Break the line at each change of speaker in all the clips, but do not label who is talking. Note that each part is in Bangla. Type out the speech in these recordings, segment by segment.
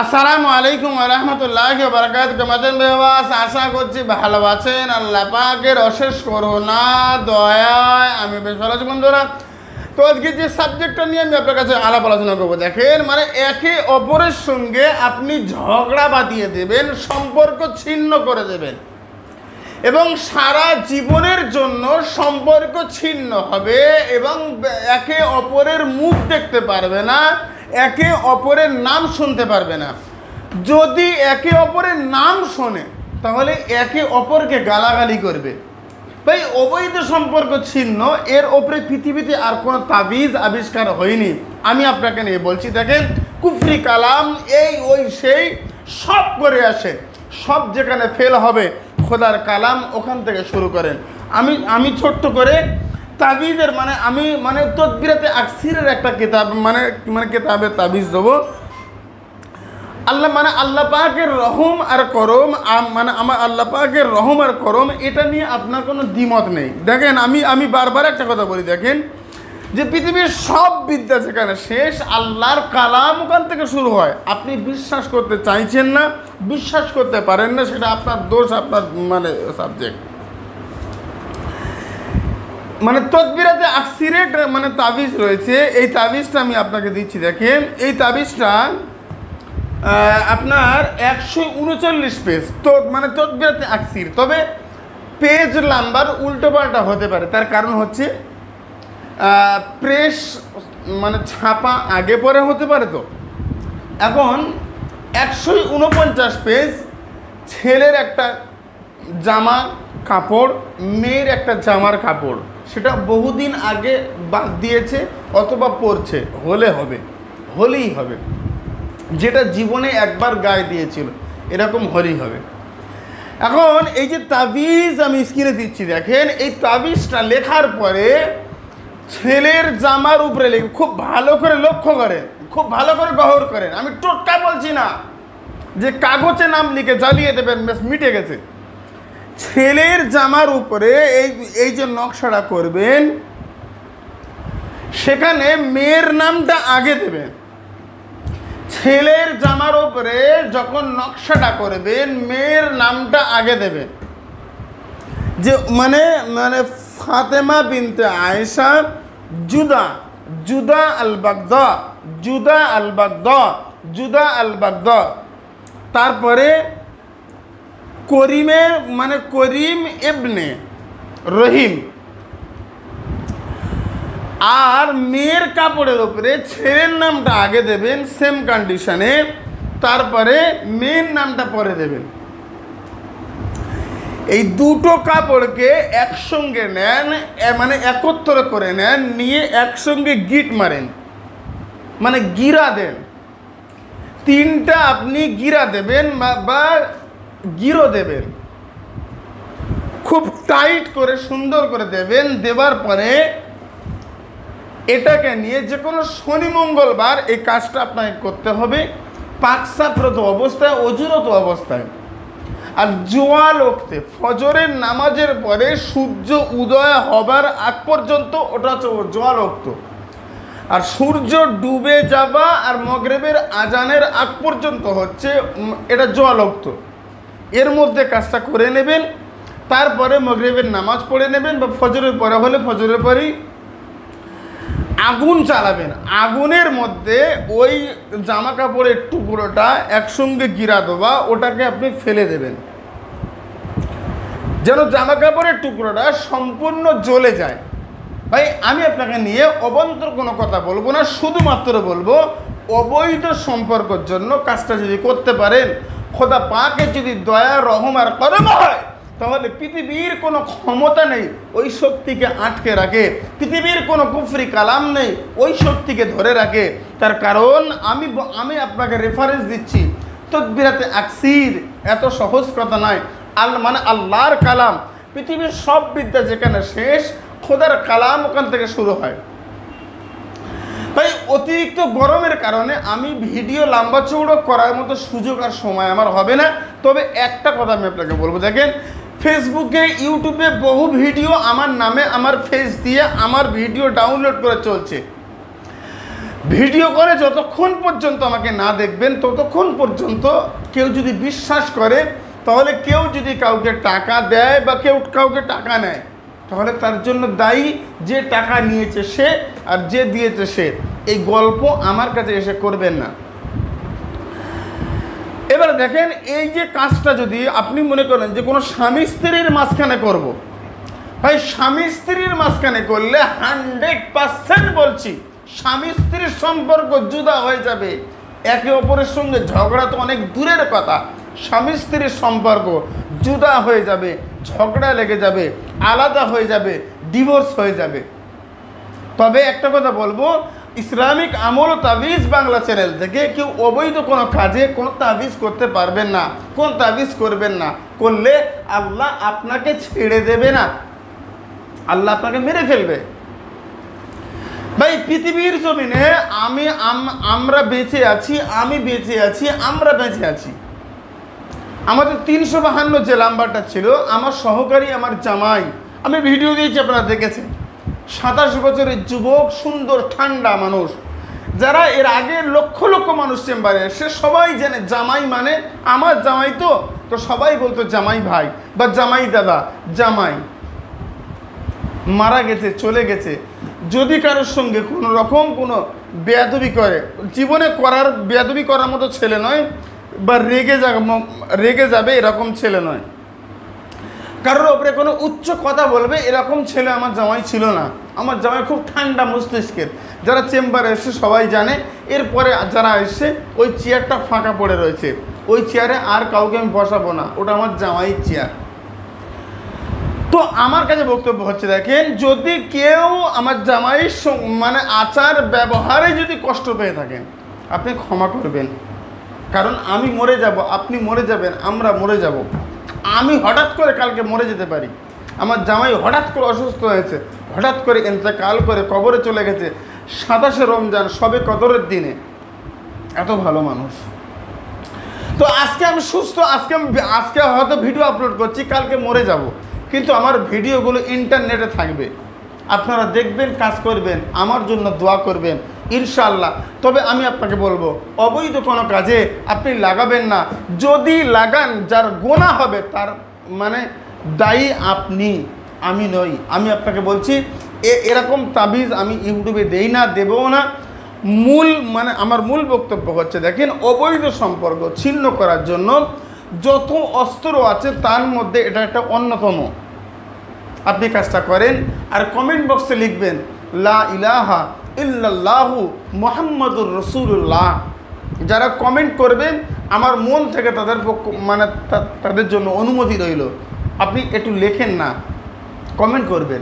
আসসালামু আলাইকুম ওয়া রাহমাতুল্লাহি ওয়া বারাকাতুহু। কেমন আছেন ভাইবাস? আশা করছি ভালো আছেন। আল্লাহ পাকের অশেষ করুণা দয়ায় আমি বেশ ভালো আছি বন্ধুরা। তো আজকে যে সাবজেক্টটা নিয়ে আমি আপনার কাছে আলাপ আলোচনা করবো, দেখেন মানে একে অপরের সঙ্গে আপনি ঝগড়া বাঁধিয়ে দেবেন, সম্পর্ক ছিন্ন করে দেবেন এবং সারা জীবনের জন্য সম্পর্ক ছিন্ন হবে এবং একে অপরের মুখ দেখতে পারবে না, একে অপরের নাম শুনতে পারবে না। যদি একে অপরের নাম শোনে তাহলে একে অপরকে গালাগালি করবে। ভাই, অবৈধ সম্পর্ক ছিন্ন, এর ওপরে পৃথিবীতে আর কোনো তাবিজ আবিষ্কার হয়নি। আমি আপনাকে নিয়ে বলছি, দেখেন কুফরি কালাম এই ওই সেই সব করে আসে, সব যেখানে ফেল হবে খোদার কালাম ওখান থেকে শুরু করেন। আমি ছোট্ট করে তাবিজের আমি তদবিরাতে আকসিরের একটা কিতাব কিতাবের তাবিজ দেবো। আল্লাহ পাকের রহম আর করম, আমার আল্লাহ পাকের রহম আর করম এটা নিয়ে আপনার কোনো দ্বিমত নেই। দেখেন আমি বারবার একটা কথা বলি, দেখেন যে পৃথিবীর সব বিদ্যা যেখানে শেষ আল্লাহর কালাম ওখান থেকে শুরু হয়। আপনি বিশ্বাস করতে চাইছেন না, বিশ্বাস করতে পারেন না, সেটা আপনার দোষ, আপনার সাবজেক্ট। তদবিরাতে আকসিরেট তাবিজ রয়েছে, এই তাবিজটা আমি আপনাকে দিচ্ছি। দেখেন এই তাবিজটা আপনার 139 পেজ, তো তদবিরাতে আকসির, তবে পেজ নাম্বার উল্টোপাল্টা হতে পারে। তার কারণ হচ্ছে প্রেস ছাপা আগে পরে হতে পারে। তো এখন 149 পেজ, ছেলের একটা জামা কাপড়, মেয়ের একটা জামার কাপড়, সেটা বহুদিন আগে বাদ দিয়েছে অথবা পরছে, হলেই হবে, যেটা জীবনে একবার গায়ে দিয়েছিল এরকম হলেই হবে। এখন এই যে তাবিজ আমি স্ক্রিনে দিচ্ছি, দেখেন এই তাবিজটা লেখার পরে ছেলের জামার উপরে লিখে খুব ভালো করে লক্ষ্য করেন, খুব ভালো করে গহর করেন। আমি টোটকা বলছি না যে কাগজে নাম লিখে জ্বালিয়ে দেবেন মিটে গেছে। ছেলের জামার উপরে এই যে নকশাটা করবেন, সেখানে মেয়ের নামটা আগে দেবেন। ছেলের জামার উপরে যখন নকশাটা করবেন মেয়ের নামটা আগে দেবেন। যে ফাতেমা বিনতে আয়েশা জুদা আল বাগদা, তারপরে করিম ইবনে রহিম। আর মেয়ের কাপড়ের উপরে ছেলের নামটা আগে দেবেন সেম কন্ডিশনে, তারপরে মেয়ের নামটা পরে দেবেন। এই দুটো কাপড়কে একসঙ্গে নেন, একত্র করে নেন, নিয়ে একসঙ্গে গিট মারেন, গিরা দেন। 3টা আপনি গিরা দেবেন বা গিরো দেবেন, খুব টাইট করে সুন্দর করে দেবেন। দেবার পরে এটাকে নিয়ে যে কোনো শনি মঙ্গলবার এই কাজটা আপনাকে করতে হবে, পাকসাফরত অবস্থায়, অজুরত অবস্থায়। আর জোয়াল ওক্তে ফজরের নামাজের পরে সূর্য উদয় হবার আগ পর্যন্ত ওটা হচ্ছে জোয়াল ওক্ত, আর সূর্য ডুবে যাওয়া আর মগরিবের আজানের আগ পর্যন্ত হচ্ছে এটা জোয়াল ওক্ত। এর মধ্যে কাজটা করে নেবেন, তারপরে মগরিবের নামাজ পড়ে নেবেন, বা ফজরের পরে হলে ফজরের পরেই আগুন চালাবেন। আগুনের মধ্যে ওই জামা কাপড়ের টুকরোটা একসঙ্গে গিরা দেওয়া, ওটাকে আপনি ফেলে দেবেন যেন জামা কাপড়ের টুকরোটা সম্পূর্ণ জ্বলে যায়। ভাই, আমি আপনাকে নিয়ে অবান্তর কোনো কথা বলবো না, শুধুমাত্র বলবো অবৈধ সম্পর্কের জন্য কাজটা যদি করতে পারেন, খোদা পাকের যদি দয়া রহম আর করম হয়, তাহলে পৃথিবীর কোনো ক্ষমতা নেই ওই শক্তিকে আটকে রাখে, পৃথিবীর কোনো কুফরি কালাম নেই ওই শক্তিকে ধরে রাখে। তার কারণ আমি আপনাকে রেফারেন্স দিচ্ছি, তদবিরাতে আকসির এত সহজ কথা নয়। আল্লাহর কালাম, পৃথিবীর সব বিদ্যা যেখানে শেষ খোদার কালাম ওখান থেকে শুরু হয়। তাই অতিরিক্ত গরমের কারণে আমি ভিডিও লম্বা চৌড়ো করার মতো সুযোগ আর সময় আমার হবে না। তবে একটা কথা আমি আপনাকে বলবো, দেখেন ফেসবুকে ইউটিউবে বহু ভিডিও আমার নামে, আমার ফেস দিয়ে আমার ভিডিও ডাউনলোড করে চলছে। ভিডিও করে যতক্ষণ পর্যন্ত আমাকে না দেখবেন ততক্ষণ পর্যন্ত কেউ যদি বিশ্বাস করে, তাহলে কেউ যদি কাউকে টাকা দেয় বা কেউ কাউকে টাকা নেয়, তাহলে তার জন্য দায়ী যে টাকা নিয়েছে সে আর যে দিয়েছে সে। এই গল্প আমার কাছে এসে করবেন না। এবার দেখেন, এই যে কাজটা যদি আপনি মনে করেন যে কোনো স্বামী স্ত্রীর মাঝখানে করব, ভাই স্বামী স্ত্রীর মাঝখানে করলে 100% বলছি স্বামী স্ত্রীর সম্পর্ক জুদা হয়ে যাবে। একে অপরের সঙ্গে ঝগড়া তো অনেক দূরের কথা, স্বামী স্ত্রীর সম্পর্ক জুদা হয়ে যাবে, ঝগড়া লেগে যাবে, আলাদা হয়ে যাবে, ডিভোর্স হয়ে যাবে। তবে একটা কথা বলবো, ইসলামিক আমল ও তাবিজ বাংলা চ্যানেল থেকে কেউ অবৈধ কোনো কাজে কোনো তাবিজ করতে পারবেন না, কোন তাবিজ করবেন না। করলে আল্লাহ আপনাকে ছেড়ে দেবে না, আল্লাহ আপনাকে মেরে ফেলবে। ভাই পৃথিবীর জমিনে আমরা বেঁচে আছি, আমি বেঁচে আছি, আমরা বেঁচে আছি। আমাদের 352 যে নাম্বারটা ছিল, আমার সহকারী, আমার জামাই, আমি ভিডিও দিয়েছি, আপনারা দেখেছেন। 27 বছরের যুবক, সুন্দর ঠান্ডা মানুষ, যারা এর আগে লক্ষ লক্ষ মানুষ চেম্বারে এসে সবাই জানে জামাই মানে আমার জামাই, তো সবাই বলতো জামাই ভাই বা জামাই দাদা। জামাই মারা গেছে, চলে গেছে। যদি কারোর সঙ্গে কোনো রকম কোনো বেয়াদবি করে, জীবনে বেয়াদবি করার মতো ছেলে নয়, বা রেগে যাবে এরকম ছেলে নয়, কারোর ওপরে কোনো উচ্চ কথা বলবে এরকম ছেলে আমার জামাই ছিল না। আমার জামাই খুব ঠান্ডা মস্তিষ্কের। যারা চেম্বারে এসে সবাই জানে। এরপরে যারা এসে ওই চেয়ারটা ফাঁকা পড়ে রয়েছে, ওই চেয়ারে আর কাউকে আমি বসাবো না, ওটা আমার জামাইয়ের চেয়ার। তো আমার কাছে বক্তব্য হচ্ছে, দেখেন, যদি কেউ আমার জামাইয়ের মানে আচার ব্যবহারে যদি কষ্ট পেয়ে থাকেন, আপনি ক্ষমা করবেন। কারণ আমি মরে যাব, আপনি মরে যাবেন, আমরা মরে যাব। আমি হঠাৎ করে কালকে মরে যেতে পারি। আমার জামাই হঠাৎ করে অসুস্থ হয়েছে, হঠাৎ করে ইন্তেকাল করে কবরে চলে গেছে 27শে রমজান, সবে কদরের দিনে। এত ভালো মানুষ। তো আজকে আমি সুস্থ, আজকে হয়তো ভিডিও আপলোড করছি, কালকে মরে যাব, কিন্তু আমার ভিডিওগুলো ইন্টারনেটে থাকবে, আপনারা দেখবেন, কাজ করবেন, আমার জন্য দোয়া করবেন ইনশাআল্লাহ। তবে আমি আপনাকে বলবো, অবৈধ কোনো কাজে আপনি লাগাবেন না। যদি লাগান, যার গুনাহ হবে তার মানে দায়ী আপনি, আমি নই। আমি আপনাকে বলছি, এরকম তাবিজ আমি ইউটিউবে দেই না, দেবও না। আমার মূল বক্তব্য হচ্ছে, দেখেন, অবৈধ সম্পর্ক ছিন্ন করার জন্য যত অস্ত্র আছে তার মধ্যে এটা একটা অন্যতম। আপনি কাজটা করেন আর কমেন্ট বক্সে লিখবেন লা ইলাহা ইল্লাল্লাহু মুহাম্মাদুর রাসূলুল্লাহ। যারা কমেন্ট করবেন, আমার মন থেকে তাদের জন্য অনুমতি রইল। আপনি একটু লেখেন না, কমেন্ট করবেন।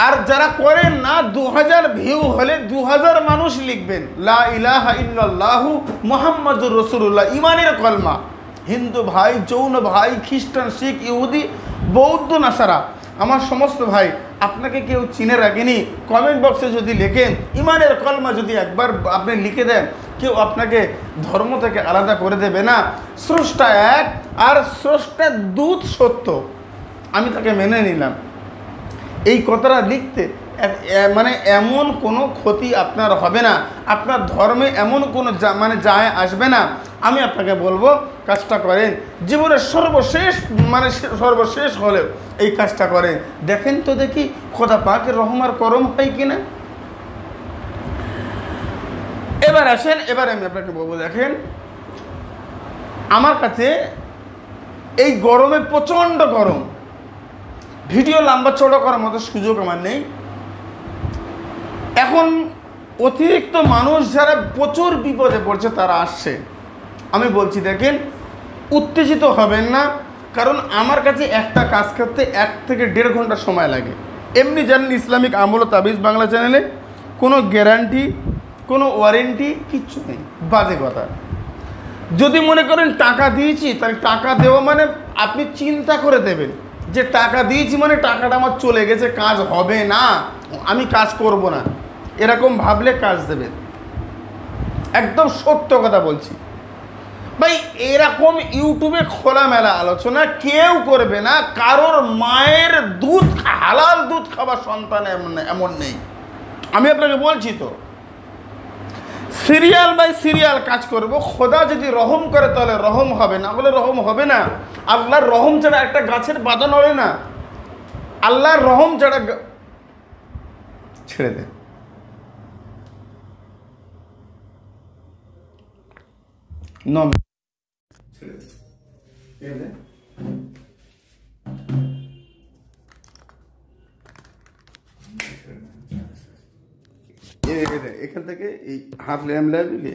আর যারা করেন না, 2000 ভিউ হলে 2000 মানুষ লিখবেন লা ইলাহা ইল্লাল্লাহু মুহাম্মাদুর রাসূলুল্লাহ, ইমানের কলমা। হিন্দু ভাই, জৈন ভাই, খ্রিস্টান, শিখ, ইহুদি, বৌদ্ধ, নাসারা, আমার সমস্ত ভাই, আপনাকে কেউ চিনে রাখেনি। কমেন্ট বক্সে যদি লেখেন ইমানের কলমা, যদি একবার আপনি লিখে দেন, কেউ আপনাকে ধর্ম থেকে আলাদা করে দেবে না। স্রষ্টা এক, আর স্রষ্টার দূত সত্য, আমি তাকে মেনে নিলাম। এই কথাটা লিখতে মানে এমন কোনো ক্ষতি আপনার হবে না, আপনার ধর্মে এমন কোনো যায় আসবে না। আমি আপনাকে বলবো, কাজটা করেন। জীবনের সর্বশেষ হলেও এই কাজটা করেন। দেখেন তো দেখি খোদা পাকের রহম আর করম হয় কিনা। এবার আসেন, এবার আমি আপনাকে বলবো, দেখেন, আমার কাছে এই গরমে প্রচণ্ড গরম, ভিডিও লম্বা চড়া করার মতো সুযোগ আমার নেই। এখন অতিরিক্ত মানুষ যারা প্রচুর বিপদে পড়ছে তারা আসছে। আমি বলছি, দেখেন, উত্তেজিত হবেন না, কারণ আমার কাছে একটা কাজ করতে 1 থেকে 1.5 ঘন্টা সময় লাগে। এমনি জানেন, ইসলামিক আমল ও তাবিজ বাংলা চ্যানেলে কোনো গ্যারান্টি, কোনো ওয়ারেন্টি কিচ্ছু নেই, বাজে কথা। যদি মনে করেন টাকা দিয়েছি, তাহলে টাকা দেওয়া মানে আপনি চিন্তা করে দেবেন যে টাকা দিয়েছি মানে টাকাটা আমার চলে গেছে, কাজ হবে না, আমি কাজ করব না, এরকম ভাবলে কাজ দেবেন। একদম সত্য কথা বলছি ভাই। এরকম ইউটিউবে খোলামেলা আলোচনা কেউ করবে না। কারোর মায়ের দুধ, হালাল দুধ খাবার সন্তান এমন নেই। আমি আপনাকে বলছি তো, সিরিয়াল বাই সিরিয়াল কাজ করব। খোদা যদি রহম করে তাহলে রহম হবে, না হলে রহম হবে না। আল্লাহর রহম ছাড়া একটা গাছের পাতা নড়ে না। আল্লাহর রহম ছাড়া ছেড়ে দে। এখান থেকে এই হাত ল্যাম লাগলি